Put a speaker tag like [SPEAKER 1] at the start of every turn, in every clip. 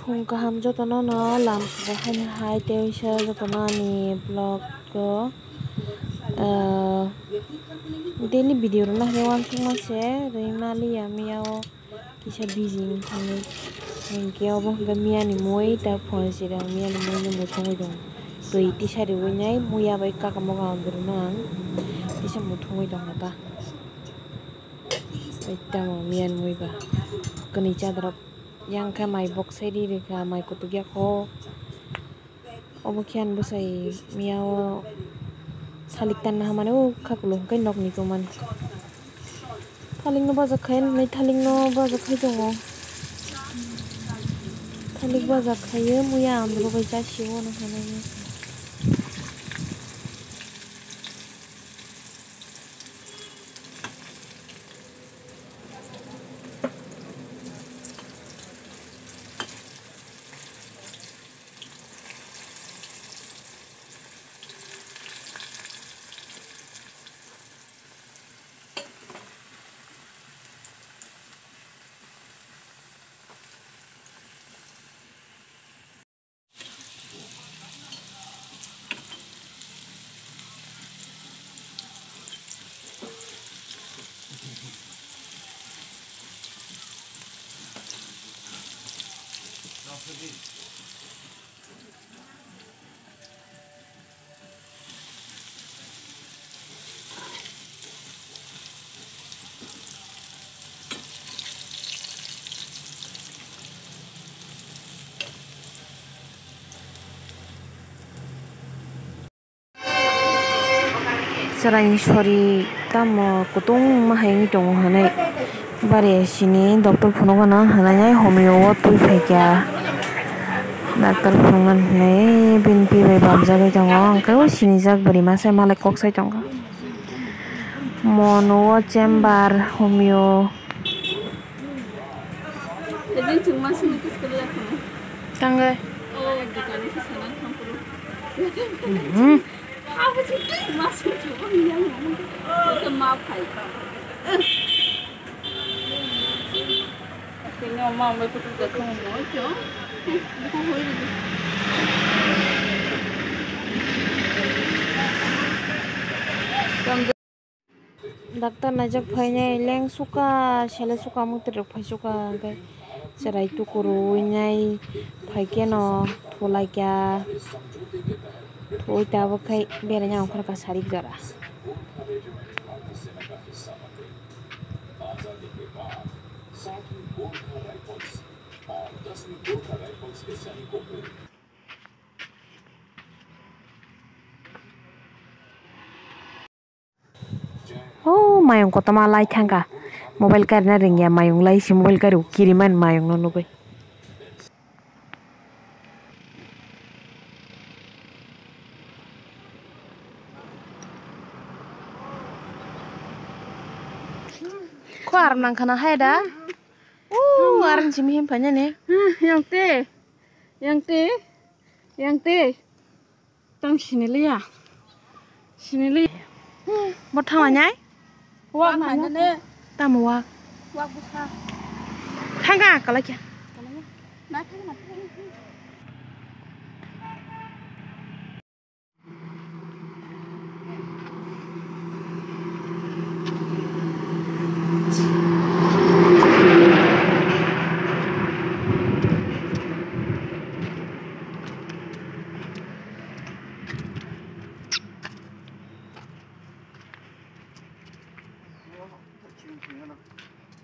[SPEAKER 1] thung kaham jotono no lam subo haini hai teisa jotono ni vlog ko daily video rok nahi uansukma se mali yamiyao kisa busy wngkhamui hingke obo hingke miyani mui ta phone sirang miyani mui ni muthungui dong tui tisa riui nai muiya bai kakamoga ondoro ang tisa muthungui dong ta tamo miyani mui ba kani chadrap yang kha mai bok sairi rekha mai kutugya ko obo khian bwsai miyao thalik tanna hamane o khakulo kai nok ni toman thalik no bajak khai nai thalik no bajak khai dongo thalik bajak khayo muiya amro bai jasio na hanai Sarai sori tamo kutung mahai dong hanai bare sini doktor phono gana hanai homeo wa tui phaikya doktor phono hanai bin pi bai bamja gai dong angkai sini jak bari masai malai kok sai dong mono chamber homeo
[SPEAKER 2] jadi cuma sini ke sekolah kamu
[SPEAKER 1] tangga
[SPEAKER 2] oh bukan ke sana kampung apa sih masuk cuma yang ngomong itu maaf hai kayaknya mau betul betul ngomong aja bukan hoi itu
[SPEAKER 1] doctor najak phainai leng suka sele suka mutir phai suka angkai serai tukuru nai phaikya no thulaikya thoi tabo khai beranya ongkhar ka sarik jara oh mayong kotama lai thangka mobile card na ringya mayong lai si mobile card kiriman mayong no nubai ko aram nang khana haida aram chimi him phanya ne
[SPEAKER 2] yang te tang sinili ya sinili
[SPEAKER 1] mo thama nyai
[SPEAKER 2] wak mana ne
[SPEAKER 1] tamu wa
[SPEAKER 2] wak buka
[SPEAKER 1] thanga kala kya
[SPEAKER 2] na thang na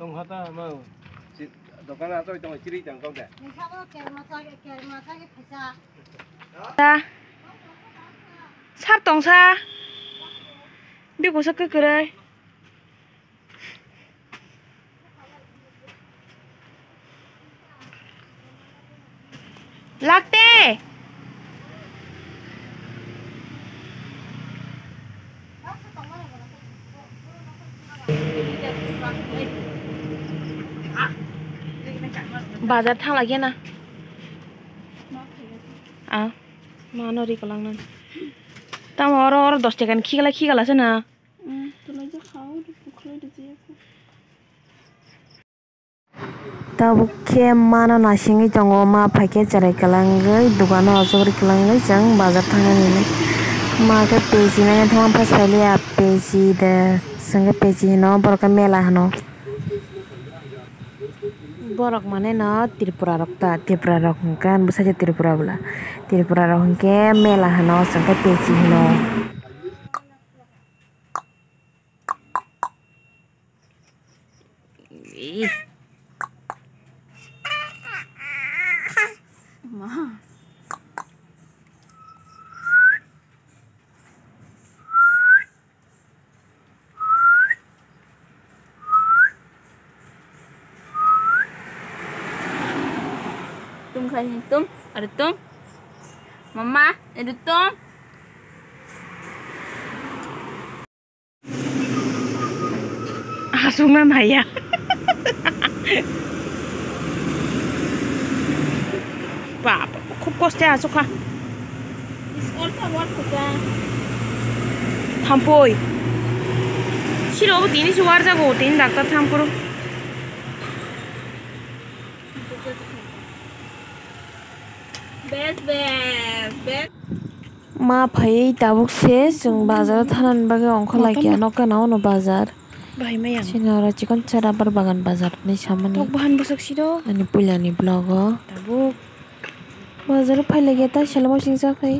[SPEAKER 3] Tông hết á mà đồ cá na tôi trong chỉ đi chẳng công để
[SPEAKER 1] ta sát tông sa biết có sắc cái đây lạc tê बाजार थांलागे ना मानोरी कलांगन तम और 10 टाका खिगालासो ना Tabukhe mana nasingi tongo ma paike charai kalangai dukano asogri kalangai jang bazar thangnani ma ke peji na thang phasali a peji de sanga peji no borka mela hano borok mane no Tripura rok hingkan busaja Tripura rok hingke mela hano sanga peji hino
[SPEAKER 2] Ma. Tum khai tum, ada tum. Mama, ada tum.
[SPEAKER 1] Asungan haya Papa, खूप कष्ट आहे सुखा
[SPEAKER 2] Is also what to do.
[SPEAKER 1] थांपोय 싫어 니네 좋아하자고 니네 낙타 थांपुरो
[SPEAKER 2] Best.
[SPEAKER 1] मा फै दाबुकसे जों बाजाराव थानानै बागै अंख लायकिया नकानाव न बाजार
[SPEAKER 2] Bahay mayang.
[SPEAKER 1] सिनारा चिकन चराबर बागान बाजार नि सामानि
[SPEAKER 2] Tok bahan busuk sido.
[SPEAKER 1] अनि पुलानि ब्लग
[SPEAKER 2] Tabuk.
[SPEAKER 1] बाजाराव फायलाय ता सेलमो सिंजाखै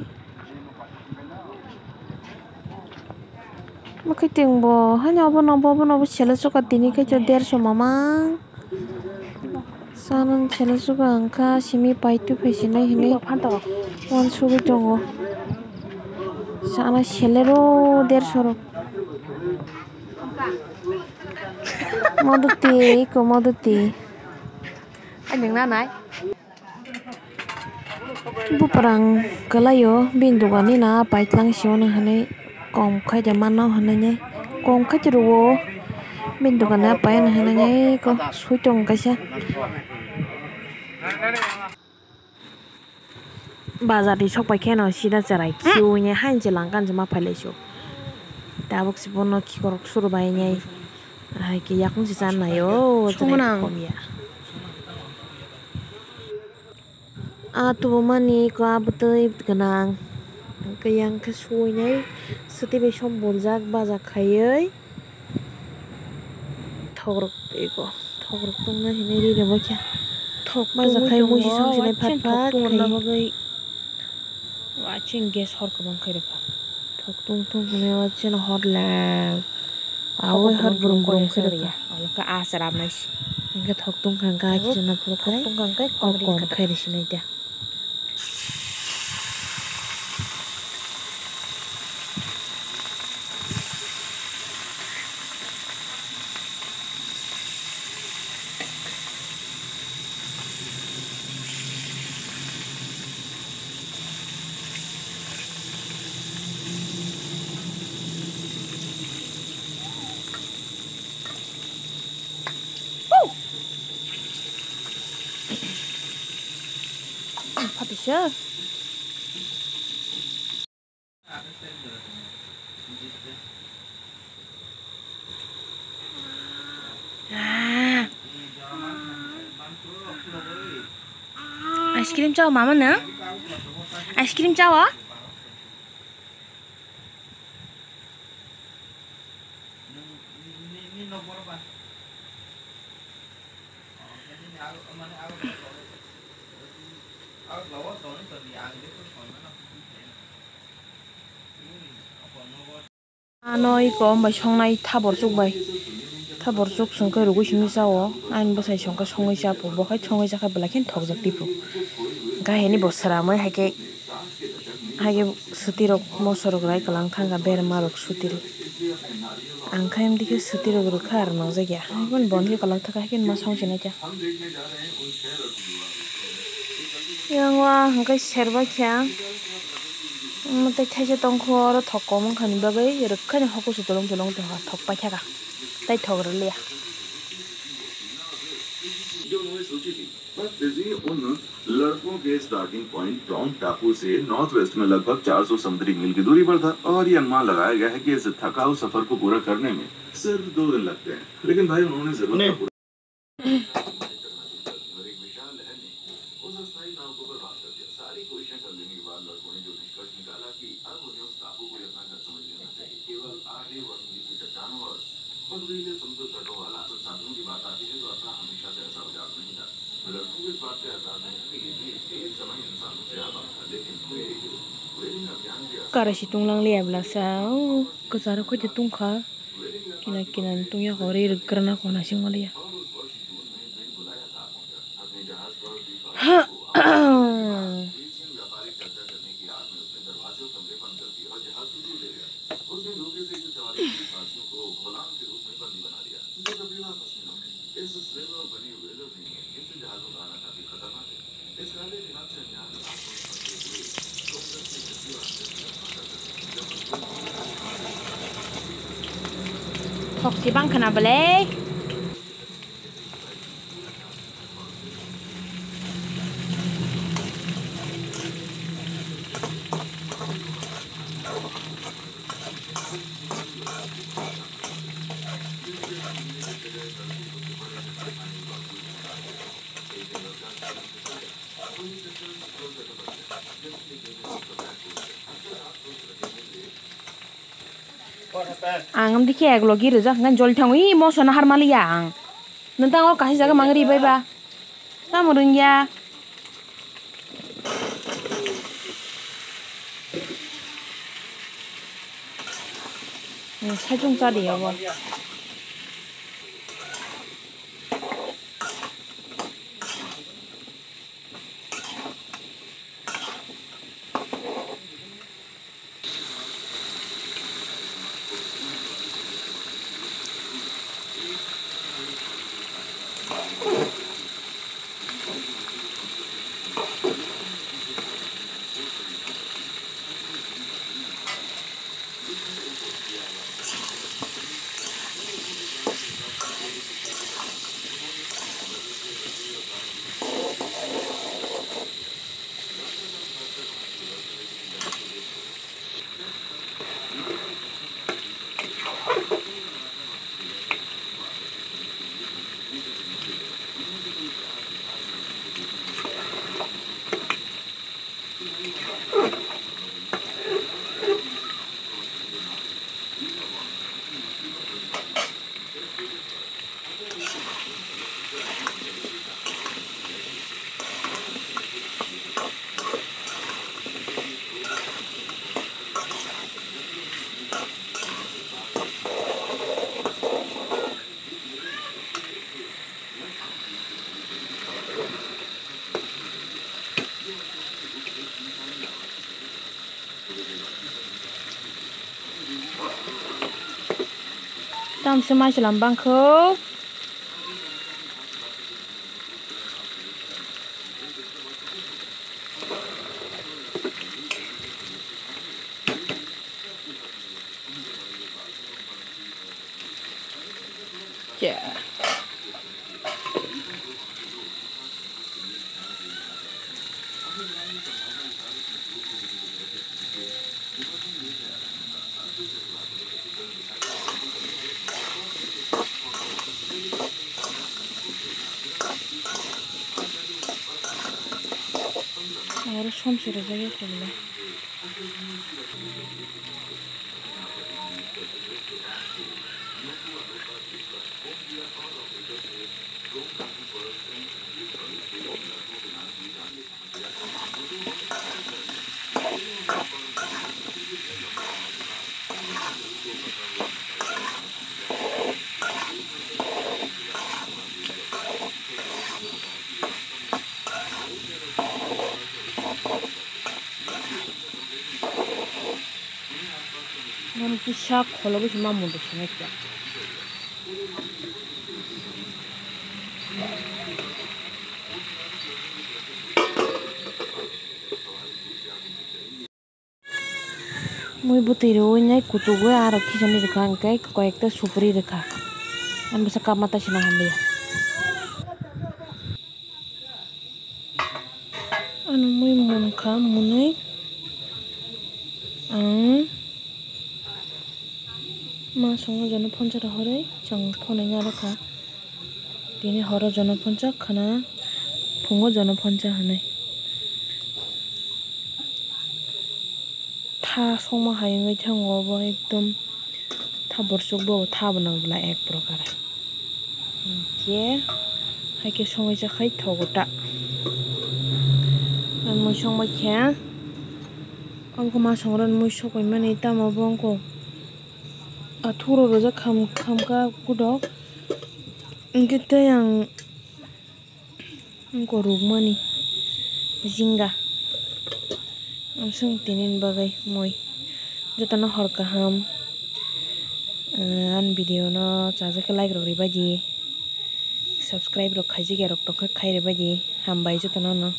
[SPEAKER 1] मखैथिंबो हान्यावबो नबो सेल सुका तिनि खैचो 150 mamang सानन सेल सुका अंखा सिमि पाइतु फैसिनाय हिनै
[SPEAKER 2] Panto.
[SPEAKER 1] वन सुगै दङ साना सेलेरो 150 ro Moduti
[SPEAKER 2] Anyang nanay.
[SPEAKER 1] buparang kalayo bindugani na paitlang siona hanai kom khai jamana hanai kom khai ruwo bindugana payan hanai ko suitong kaisa bazar di sok paikeno sida charai kiu nya hanje langkan jama phailaisyo tabuk sibono kikorok suru bainai ai ki yakung si san nayo
[SPEAKER 2] Sumunang.
[SPEAKER 1] komia Atumani ko abutoi ganang kayang kasuinay sutibe som bonjak baja khayai thogrok tongna hinai ri rebo kya
[SPEAKER 2] Tok
[SPEAKER 1] baja khay musi som sinai phat phat
[SPEAKER 2] tung na
[SPEAKER 1] khai
[SPEAKER 2] bagay. Watching gas hor ka bang khay pa.
[SPEAKER 1] thok tung ne wachin hot la awe har burum burum khai
[SPEAKER 2] ya. Ala ka asarap na si.
[SPEAKER 1] inga thok tung khang ka kisna puro khai
[SPEAKER 2] Tung kang kay
[SPEAKER 1] kom khai ri sinai dia
[SPEAKER 2] Patisya. 아이스크림 짜오 마마는? 아이스크림 짜오?
[SPEAKER 1] Ano iko mbay songnai taborsuk songkai rugu simi sao ain bosai songka songai sapo bokai songai jakai belakin thokjak tipu ga heni bosara moi haike sutirok mosorok rai kalang thanga bermarok sutir angkhaim dike sutirok rukha ar nojagya ibon bondhi kalang thaka haike ma songsinai ja yangwa hangkai serba kya Mata thaise tongkho aro thokko mongkhani bagai rwkhani hokusu tolong de thok paithaka tai thogro liya
[SPEAKER 4] जो उन्होंने सोची थी पर Fiji उन लड़कों के starting point Tom टापू से north west में लगभग 400 समुद्री मील की दूरी पर था और ये अनुमान लगाया गया है कि इस थकाऊ सफर को पूरा करने में सिर्फ 2 दिन लगते हैं लेकिन भाई उन्होंने जरूरत उस अस्थायी टापू पर बात कर दिया। सारी कोशिशें कर लेने के बाद लड़कों ने जो निष्कर्ष निकाला कि अब उन्हें उस टापू को अपना घर समझ लेना चाहिए। केवल आगे वर्णनीय की चट्टानों और बर्फीले समुद्र तटों वाला संसाधनों की बात आती है तो अपना हमेशा से ऐसा विचार नहीं था। लड़कों को इस बात का एहसास नहीं था कि ये भी एक समय इंसानों से आबाद था, लेकिन वेलिंग अभियान के
[SPEAKER 1] Kara si tung lang liab la sao ko sara ko tung kha kina kina tung ya hore karna ko na sing wala ya
[SPEAKER 4] और उस वर्ष जून में दिन बुलाया था अपने जहाज पर द्वीपवासियों को व्यापारिक चर्चा करने की आग में उसने दरवाजे और कमरे बंद कर दिए और जहाज को ले गया। उसने धोखे से 144 द्वीपवासियों को गुलाम के रूप में बंदी बना लिया जो कभी वापस नहीं लौटे। इस स्लेव और बनी वेलर ने इस जहाज को आना काफी खतरनाक है। इस काले दिमाग से अनजान
[SPEAKER 1] Thok si bang kana bale ang di kek lo gi reza ngan jol thang wi mo so na har mal yang nentang o kasih jaga mangri bai ba ta mo rung ya 살중 짜리 여보 Tam semai selambang ko yeah harus homsir aja ya kalau 나는 샥 걸어보 지만 못 했어. Muy butiro nya kutu gue arok kisah ni dekan kayak koyekta supri dekat. An bisa kamata sinahan dia. Anu muy monka munai. 마 성어 전에 폰자라 허래 정 폰에 냐라카 디니 허러 전에 폰자 카나 thungo jano phancha hanai tha songma hayungai thango bo ekdom tha borsuk bo tha banabla ek prokar ke haike songai jakhai thogota an moi songma khe amko ma songran moi sokoi mani tamo bongko athuro roja khamka kudok ingkete yang angko rugmani jinga amsung tinin bagai moi jotana hor kaham an video no chajake like rok ribaidi subscribe rok khaiji ge rok to khaire baidi hambai jotana no